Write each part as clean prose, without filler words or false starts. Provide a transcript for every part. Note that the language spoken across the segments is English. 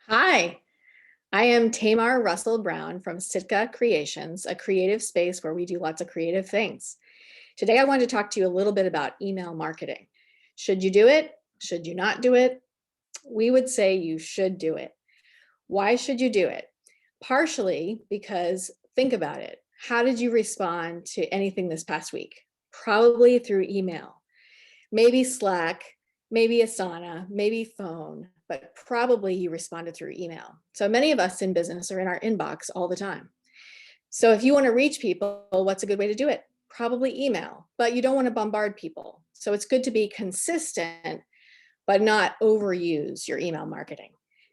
Hi, I am Tamar Russell Brown from Sitka Creations, a creative space where we do lots of creative things. Today, I wanted to talk to you a little bit about email marketing. Should you do it? Should you not do it? We would say you should do it. Why should you do it? Partially because think about it. How did you respond to anything this past week? Probably through email, maybe Slack, maybe Asana, maybe phone, but probably you responded through email. So many of us in business are in our inbox all the time. So if you want to reach people, what's a good way to do it? Probably email, but you don't want to bombard people. So it's good to be consistent, but not overuse your email marketing.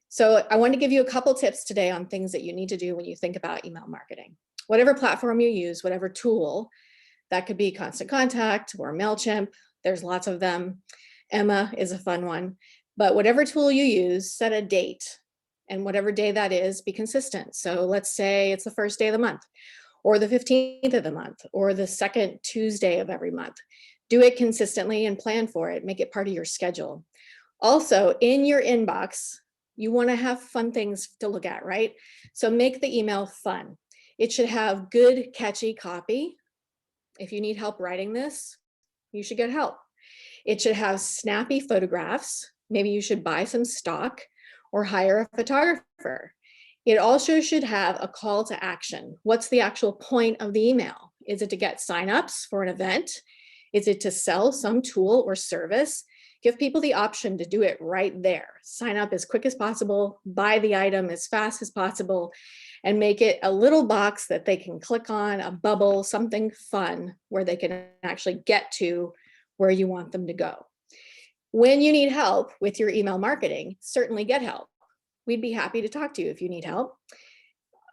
So I want to give you a couple tips today on things that you need to do when you think about email marketing. Whatever platform you use, whatever tool, that could be Constant Contact or MailChimp. There's lots of them. Emma is a fun one. But whatever tool you use, set a date. And whatever day that is, be consistent. So let's say it's the first day of the month, or the 15th of the month, or the second Tuesday of every month. Do it consistently and plan for it. Make it part of your schedule. Also, in your inbox, you want to have fun things to look at, right? So make the email fun. It should have good, catchy copy. If you need help writing this, you should get help. It should have snappy photographs. Maybe you should buy some stock or hire a photographer. It also should have a call to action. What's the actual point of the email? Is it to get signups for an event? Is it to sell some tool or service? Give people the option to do it right there. Sign up as quick as possible, buy the item as fast as possible, and make it a little box that they can click on, a bubble, something fun where they can actually get to where you want them to go. When you need help with your email marketing, certainly get help. We'd be happy to talk to you if you need help.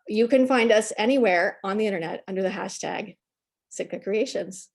You can find us anywhere on the internet under the hashtag Sitka Creations.